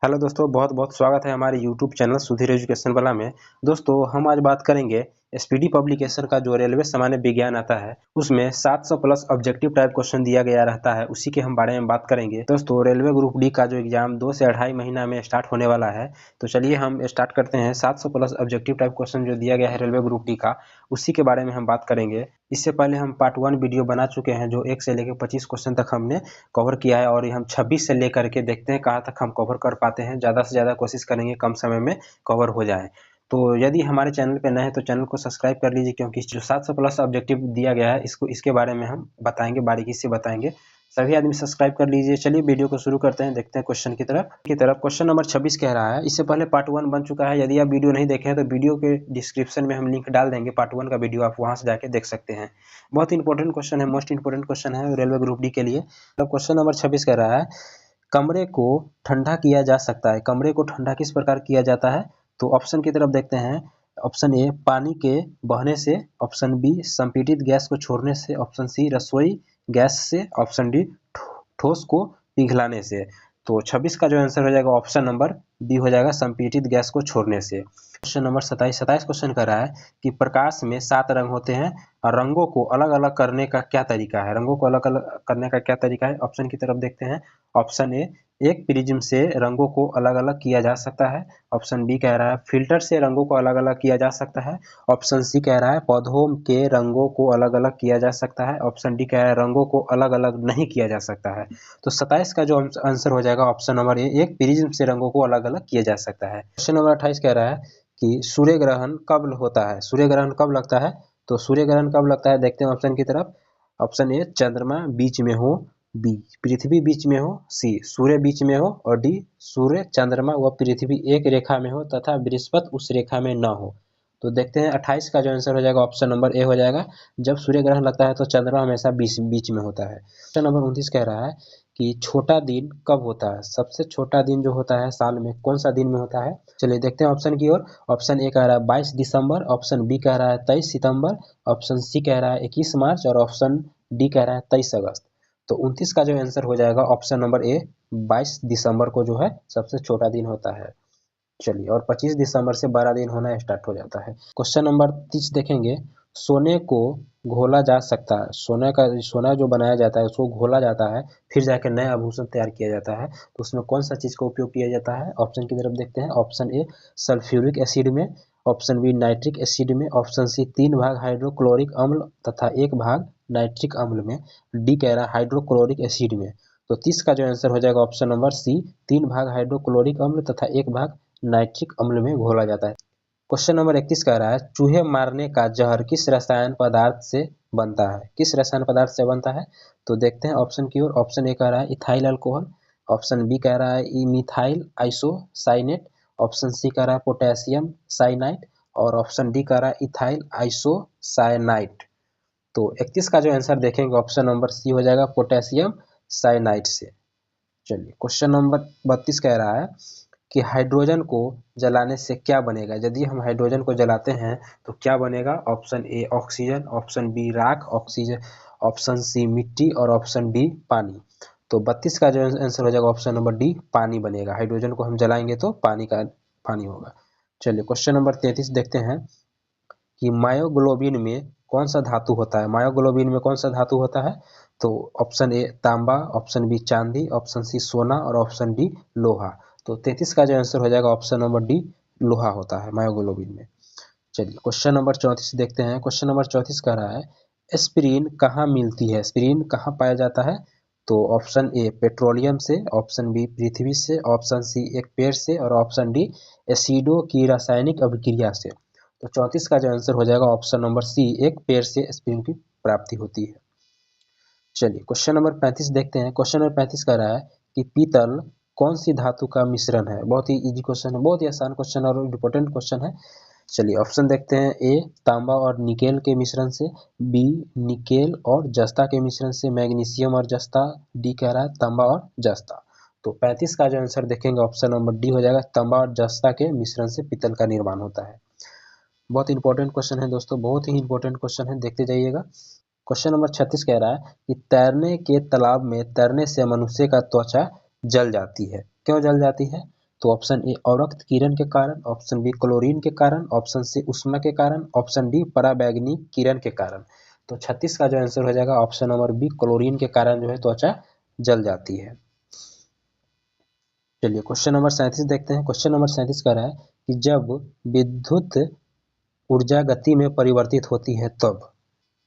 Hello दोस्तों, बहुत बहुत स्वागत है हमारे यूट्यूब चैनल सुधीर एजुकेशन वाला में। दोस्तों, हम आज बात करेंगे एसपीडी पब्लिकेशन का जो रेलवे सामान्य विज्ञान आता है उसमें 700 प्लस ऑब्जेक्टिव टाइप क्वेश्चन दिया गया रहता है, उसी के हम बारे में बात करेंगे। दोस्तों, रेलवे ग्रुप डी का जो एग्जाम 2 से 2.5 महीना में स्टार्ट होने वाला है, तो चलिए हम स्टार्ट करते हैं। 700 प्लस ऑब्जेक्टिव टाइप क्वेश्चन जो दिया गया है रेलवे ग्रुप डी का, उसी के बारे में हम बात करेंगे। इससे पहले हम पार्ट 1 वीडियो बना चुके हैं जो 1 से लेकर 25 क्वेश्चन तक हमने कवर किया है, और हम 26 से लेकर के देखते हैं कहाँ तक हम कवर कर पाते हैं। ज़्यादा से ज़्यादा कोशिश करेंगे कम समय में कवर हो जाए। तो यदि हमारे चैनल पे नए हैं तो चैनल को सब्सक्राइब कर लीजिए, क्योंकि जो 700 प्लस ऑब्जेक्टिव दिया गया है इसके बारे में हम बताएंगे, बारीकी से बताएंगे। सभी आदमी सब्सक्राइब कर लीजिए। चलिए वीडियो को शुरू करते हैं, देखते हैं क्वेश्चन की तरफ। क्वेश्चन नंबर 26 कह रहा है, इससे पहले पार्ट 1 बन चुका है। यदि आप वीडियो नहीं देखे हैं तो वीडियो के डिस्क्रिप्शन में हम लिंक डाल देंगे, पार्ट 1 का वीडियो आप वहां से जाके देख सकते हैं। बहुत इंपॉर्टेंट क्वेश्चन है, मोस्ट इंपॉर्टेंट क्वेश्चन है रेलवे ग्रुप डी के लिए। तो क्वेश्चन नंबर 26 कह रहा है, कमरे को ठंडा किया जा सकता है। कमरे को ठंडा किस प्रकार किया जाता है? तो ऑप्शन की तरफ देखते हैं। ऑप्शन ए पानी के बहने से, ऑप्शन बी संपीड़ित गैस को छोड़ने से, ऑप्शन सी रसोई गैस से, ऑप्शन डी ठोस को पिघलाने से। तो 26 का जो आंसर हो जाएगा ऑप्शन नंबर बी हो जाएगा, संपीड़ित गैस को छोड़ने से। क्वेश्चन नंबर 27 क्वेश्चन कर रहा है कि प्रकाश में 7 रंग होते हैं और रंगों को अलग अलग करने का क्या तरीका है? रंगों को अलग अलग करने का क्या तरीका है? ऑप्शन की तरफ देखते हैं। ऑप्शन ए एक प्रिज्म से रंगों को अलग अलग किया जा सकता है। ऑप्शन बी कह रहा है फिल्टर से रंगों को अलग अलग किया जा सकता है। ऑप्शन सी कह रहा है पौधों के रंगों को अलग अलग किया जा सकता है। ऑप्शन डी कह रहा है रंगों को अलग अलग नहीं किया जा सकता है। तो 27 का जो आंसर हो जाएगा ऑप्शन नंबर ए, एक प्रिज्म से रंगों को अलग अलग किया जा सकता है। क्वेश्चन नंबर 28 कह रहा है कि सूर्य ग्रहण कब होता है? सूर्य ग्रहण कब लगता है? तो सूर्य ग्रहण कब लगता है, देखते हैं ऑप्शन की तरफ। ऑप्शन ए चंद्रमा बीच में हो, बी पृथ्वी बीच में हो, सी सूर्य बीच में हो, और डी सूर्य चंद्रमा व पृथ्वी एक रेखा में हो तथा बृहस्पति उस रेखा में न हो। तो देखते हैं 28 का जो आंसर हो जाएगा ऑप्शन नंबर ए हो जाएगा। जब सूर्य ग्रहण लगता है तो चंद्रमा हमेशा बीच में होता है। क्वेश्चन नंबर 29 कह रहा है कि छोटा दिन कब होता है? सबसे छोटा दिन जो होता है साल में, कौन सा दिन में होता है? चलिए देखते हैं ऑप्शन की ओर। ऑप्शन ए कह रहा है 22 दिसंबर, ऑप्शन बी कह रहा है 23 सितंबर, ऑप्शन सी कह रहा है 21 मार्च, और ऑप्शन डी कह रहा है 23 अगस्त। तो 29 का जो आंसर हो जाएगा ऑप्शन नंबर ए, 22 दिसंबर को जो है सबसे छोटा दिन होता है। चलिए, और 25 दिसंबर से 12 दिन होना स्टार्ट हो जाता है। क्वेश्चन नंबर 30 देखेंगे, सोने को घोला जा सकता है। सोना जो बनाया जाता है उसको घोला जाता है, फिर जाकर नया आभूषण तैयार किया जाता है। तो उसमें कौन सा चीज का उपयोग किया जाता है? ऑप्शन की तरफ देखते हैं। ऑप्शन ए सल्फ्यूरिक एसिड में, ऑप्शन बी नाइट्रिक एसिड में, ऑप्शन सी 3 भाग हाइड्रोक्लोरिक अम्ल तथा 1 भाग नाइट्रिक अम्ल में, डी कह रहा है हाइड्रोक्लोरिक एसिड में। तो 30 का जो आंसर हो जाएगा ऑप्शन नंबर सी, 3 भाग हाइड्रोक्लोरिक अम्ल तथा 1 भाग नाइट्रिक अम्ल में घोला जाता है। क्वेश्चन नंबर 31 कह रहा है, चूहे मारने का जहर किस रसायन पदार्थ से बनता है? किस रसायन पदार्थ से बनता है? तो देखते हैं ऑप्शन की ओर। ऑप्शन ए कह रहा है इथाइल अल्कोहल, ऑप्शन बी कह रहा है मिथाइल आइसोसाइनेट, ऑप्शन सी कह रहा है पोटेशियम साइनाइड, और ऑप्शन डी कह रहा है इथाइल आइसोसाइनाइड। तो 31 का जो आंसर देखेंगे ऑप्शन नंबर सी हो जाएगा, पोटेशियम साइनाइड से। चलिए, क्वेश्चन नंबर 32 कह रहा है कि हाइड्रोजन को जलाने से क्या बनेगा? यदि हम हाइड्रोजन को जलाते हैं तो क्या बनेगा? Option a oxygen, option b राख ऑक्सीजन, ऑप्शन सी मिट्टी, और ऑप्शन डी पानी। तो 32 का जो आंसर हो जाएगा ऑप्शन नंबर डी, पानी बनेगा। हाइड्रोजन को हम जलाएंगे तो पानी होगा। चलिए, क्वेश्चन नंबर 33 देखते हैं कि मायोग्लोबिन में कौन सा धातु होता है? मायोग्लोबिन में कौन सा धातु होता है? तो ऑप्शन ए तांबा, ऑप्शन बी चांदी, ऑप्शन सी सोना, और ऑप्शन डी लोहा। तो 33 का जो आंसर हो जाएगा ऑप्शन नंबर डी, लोहा होता है मायोग्लोबिन में। चलिए, क्वेश्चन नंबर 34 देखते हैं। क्वेश्चन नंबर 34 कह रहा है एस्पिरिन कहाँ मिलती है? एस्पिरिन कहाँ पाया जाता है? तो ऑप्शन ए पेट्रोलियम से, ऑप्शन बी पृथ्वी से, ऑप्शन सी एक पेड़ से, और ऑप्शन डी एसिडो की रासायनिक अभिक्रिया से। तो 34 का जो आंसर हो जाएगा ऑप्शन नंबर सी, एक पेड़ से एस्पिरिन की प्राप्ति होती है। चलिए, क्वेश्चन नंबर 35 देखते हैं। क्वेश्चन नंबर 35 कह रहा है कि पीतल कौन सी धातु का मिश्रण है? बहुत ही इजी क्वेश्चन है, बहुत ही आसान क्वेश्चन और इम्पोर्टेंट क्वेश्चन है। चलिए, ऑप्शन देखते हैं। ए तांबा और निकेल के मिश्रण से, बी निकेल और जस्ता के मिश्रण से, मैग्नीशियम और जस्ता, डी कह रहा है तांबा और जस्ता। तो 35 का जो आंसर देखेंगे ऑप्शन नंबर डी हो जाएगा, तांबा और जस्ता के मिश्रण से पीतल का निर्माण होता है। बहुत इंपॉर्टेंट क्वेश्चन है दोस्तों, बहुत ही इंपॉर्टेंट क्वेश्चन है, देखते जाइएगा। क्वेश्चन नंबर 36 कह रहा है कि तैरने के तालाब में तैरने से मनुष्य का त्वचा जल जाती है। क्यों जल जाती है? तो ऑप्शन ए अवरक्त किरण के कारण, ऑप्शन बी क्लोरीन के कारण, ऑप्शन सी उष्मा के कारण, ऑप्शन डी पराबैंगनी किरण के कारण। तो 36 का जो आंसर हो जाएगा ऑप्शन नंबर बी, क्लोरीन के कारण जो है त्वचा जल जाती है। चलिए क्वेश्चन नंबर 37 देखते हैं। क्वेश्चन नंबर 37 कह रहा है कि जब विद्युत ऊर्जा गति में परिवर्तित होती है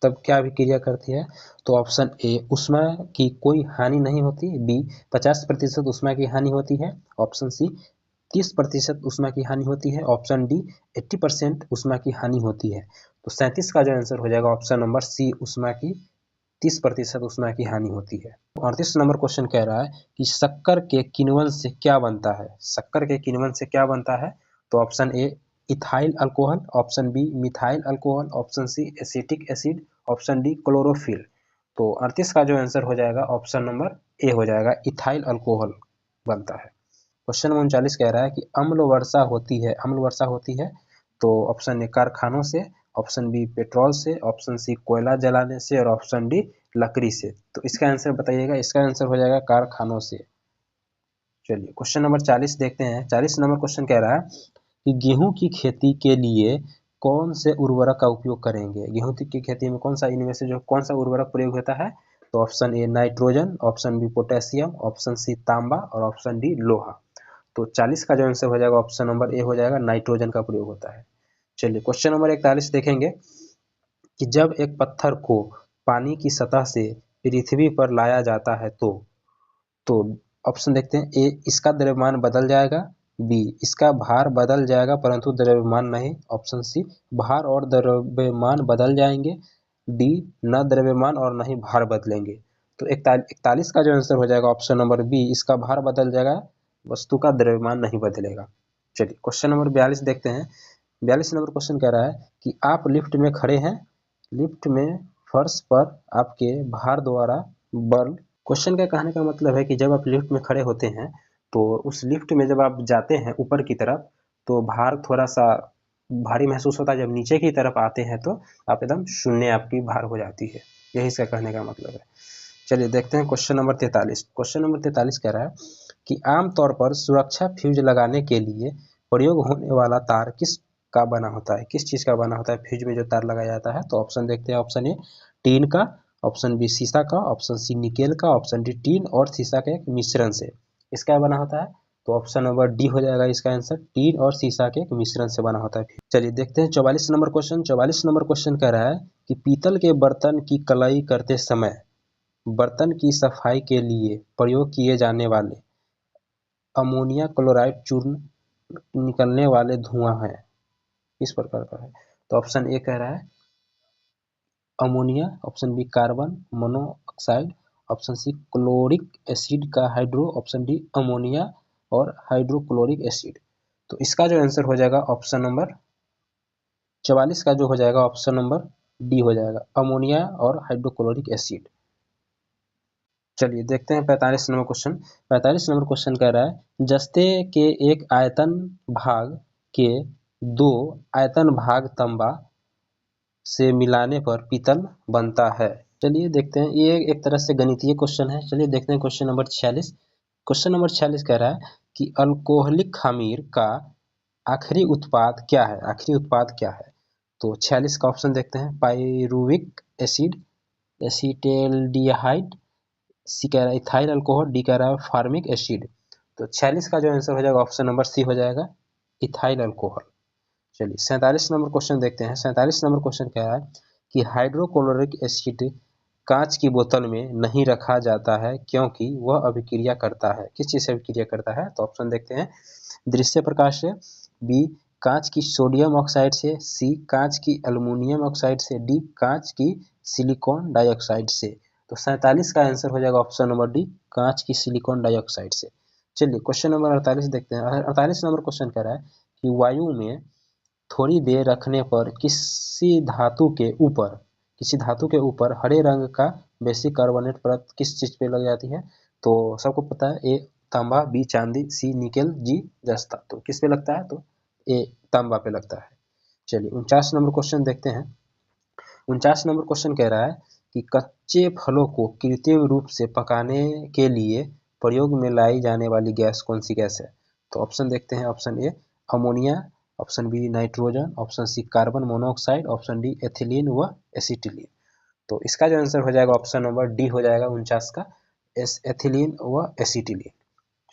तब क्या अभिक्रिया करती है। तो ऑप्शन ए ऊष्मा की कोई हानि नहीं होती, बी 50% ऊष्मा की हानि होती है, ऑप्शन सी 30% ऊष्मा की हानि होती है, ऑप्शन डी 80% ऊष्मा की हानि होती है। तो 37 का जो आंसर हो जाएगा ऑप्शन नंबर सी, ऊष्मा की 30% ऊष्मा की हानि होती है। 38 नंबर क्वेश्चन कह रहा है कि शक्कर के किण्वन से क्या बनता है। शक्कर के किण्वन से क्या बनता है। तो option a ethyl alcohol, option b methyl alcohol, option c acetic acid, option d chlorophyll. तो 38 का जो आंसर हो जाएगा ऑप्शन नंबर ए हो जाएगा, इथाइल अल्कोहल बनता है। क्वेश्चन नंबर 39 कह रहा है कि अम्ल वर्षा होती है, अम्ल वर्षा होती है। तो ऑप्शन ए कारखानों से, ऑप्शन बी पेट्रोल से, ऑप्शन सी कोयला जलाने से और ऑप्शन डी लकड़ी से। तो इसका आंसर बताइएगा। इसका आंसर हो जाएगा कारखानों से। चलिए क्वेश्चन नंबर 40 देखते हैं। 40 नंबर क्वेश्चन कह रहा है कि गेहूं की खेती के लिए कौन से उर्वरक का उपयोग करेंगे। गेहूं की खेती में कौन सा इनमें से जो कौन सा उर्वरक प्रयोग होता है। तो option a nitrogen, option b potassium, option c तांबा और ऑप्शन डी लोहा। तो 40 का जो आंसर हो जाएगा ऑप्शन नंबर ए हो जाएगा, नाइट्रोजन का प्रयोग होता है। चलिए क्वेश्चन नंबर 41 देखेंगे कि जब एक पत्थर को पानी की सतह से पृथ्वी पर लाया जाता है तो ऑप्शन देखते हैं। ए इसका द्रव्यमान बदल जाएगा, बी इसका भार बदल जाएगा परंतु द्रव्यमान नहीं, ऑप्शन सी भार और द्रव्यमान बदल जाएंगे, डी न द्रव्यमान और नहीं भार बदलेंगे। तो 41 का जो आंसर हो जाएगा ऑप्शन नंबर बी, इसका भार बदल जाएगा, वस्तु का द्रव्यमान नहीं बदलेगा। चलिए क्वेश्चन नंबर 42 देखते हैं। 42 नंबर क्वेश्चन कह रहा है कि आप लिफ्ट में खड़े हैं, लिफ्ट में फर्श पर आपके भार द्वारा बल। क्वेश्चन का कहने का मतलब है कि जब आप लिफ्ट में खड़े होते हैं तो उस लिफ्ट में जब आप जाते हैं ऊपर की तरफ तो भार थोड़ा सा भारी महसूस होता है, जब नीचे की तरफ आते हैं तो आप एकदम शून्य आपकी भार हो जाती है। यही इसका कहने का मतलब है। चलिए देखते हैं क्वेश्चन नंबर 43। क्वेश्चन नंबर 43 कह रहा है कि आमतौर पर सुरक्षा फ्यूज लगाने के लिए प्रयोग होने वाला तार किस का बना होता है, किस चीज का बना होता है फ्यूज में जो तार लगाया जाता है। तो ऑप्शन देखते हैं। ऑप्शन ए टीन का, ऑप्शन बी शीशा का, ऑप्शन सी निकेल का, ऑप्शन डी टीन और शीशा के एक मिश्रण से इसका बना होता है। तो ऑप्शन नंबर डी हो जाएगा इसका आंसर, टीन और शीशा के एक मिश्रण से बना होता है। चलिए देखते हैं 44 नंबर क्वेश्चन। 44 नंबर क्वेश्चन कह रहा है कि पीतल के बर्तन की कलाई करते समय बर्तन की सफाई के लिए प्रयोग किए जाने वाले अमोनिया क्लोराइड चूर्ण निकलने वाले धुआं है, किस प्रकार का है। तो ऑप्शन ए कह रहा है ammonia, option b carbon monoxide, option c chloric acid का हाइड्रो, ऑप्शन डी अमोनिया और हाइड्रोक्लोरिक एसिड। तो इसका जो आंसर हो जाएगा ऑप्शन नंबर 44 का जो हो जाएगा ऑप्शन नंबर डी हो जाएगा, अमोनिया और हाइड्रोक्लोरिक एसिड। चलिए देखते हैं 45 नंबर क्वेश्चन। 45 नंबर क्वेश्चन कह रहा है जस्ते के एक आयतन भाग के दो आयतन भाग तांबा से मिलाने पर पीतल बनता है। चलिए देखते हैं, ये एक तरह से गणितीय क्वेश्चन है। चलिए देखते हैं क्वेश्चन नंबर 46। क्वेश्चन नंबर 46 कह रहा है कि अल्कोहलिक खमीर का आखिरी उत्पाद क्या है, आखिरी उत्पाद क्या है। तो 46 का ऑप्शन देखते हैं। पाइरुविक एसिड, एसिटेल्डिहाइड, सी कह रहा है इथाइल अल्कोहल, डी कह रहा है फार्मिक एसिड। तो 46 का जो आंसर हो जाएगा ऑप्शन नंबर सी हो जाएगा, इथाइल अल्कोहल। चलिए 47 नंबर क्वेश्चन देखते हैं। 47 नंबर क्वेश्चन कह रहा है कि हाइड्रोक्लोरिक एसिड कांच की बोतल में नहीं रखा जाता है क्योंकि वह अभिक्रिया करता है, किस चीज से अभिक्रिया करता है। तो ऑप्शन देखते हैं। दृश्य प्रकाश से, बी कांच की सोडियम ऑक्साइड से, सी कांच की एल्युमिनियम ऑक्साइड से, डी कांच की सिलिकॉन डाइऑक्साइड से। तो 47 का आंसर हो जाएगा ऑप्शन नंबर डी, कांच की सिलिकॉन डाइऑक्साइड से। चलिए क्वेश्चन नंबर 48 देखते हैं। 48 नंबर क्वेश्चन कह रहा है कि वायु में थोड़ी देर रखने पर किसी धातु के ऊपर हरे रंग का बेसिक कार्बोनेट परत किस चीज पे लग जाती है। तो सबको पता है ए तांबा, बी चांदी, सी निकेल, जी जस्ता। तो किस पे लगता है। तो ए तांबा पे लगता है। चलिए 49 नंबर क्वेश्चन देखते हैं। 49 नंबर क्वेश्चन कह रहा है कि कच्चे फलों को कृत्रिम रूप से पकाने के लिए प्रयोग में लाई जाने वाली गैस कौन सी गैस है। तो ऑप्शन देखते हैं। Option a ammonia, option b nitrogen, option c carbon monoxide, option d ethylene व एसिटिलीन। तो इसका जो आंसर हो जाएगा ऑप्शन नंबर डी हो जाएगा 49 का, एथिलीन व एसिटिलीन।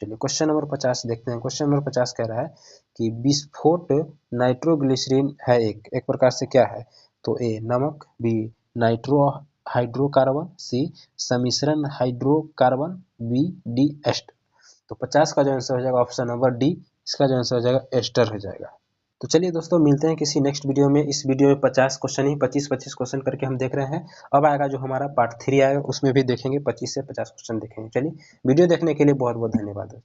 चलिए क्वेश्चन नंबर 50 देखते हैं। क्वेश्चन नंबर 50 कह रहा है कि विस्फोट नाइट्रोग्लिसरीन है एक प्रकार से क्या है? तो ए नमक, बी नाइट्रो हाइड्रोकार्बन, सी सम्मिश्रण हाइड्रोकार्बन, बी डी एस्टर। तो 50 का जो आंसर हो जाएगा ऑप्शन नंबर डी, इसका जो आंसर हो जाएगा एस्टर हो जाएगा। तो चलिए दोस्तों मिलते हैं किसी नेक्स्ट वीडियो में। इस वीडियो में 50 क्वेश्चन ही 25-25 क्वेश्चन करके हम देख रहे हैं। अब आएगा जो हमारा पार्ट 3 आएगा, उसमें भी देखेंगे 25 से 50 क्वेश्चन देखेंगे। चलिए वीडियो देखने के लिए बहुत बहुत धन्यवाद।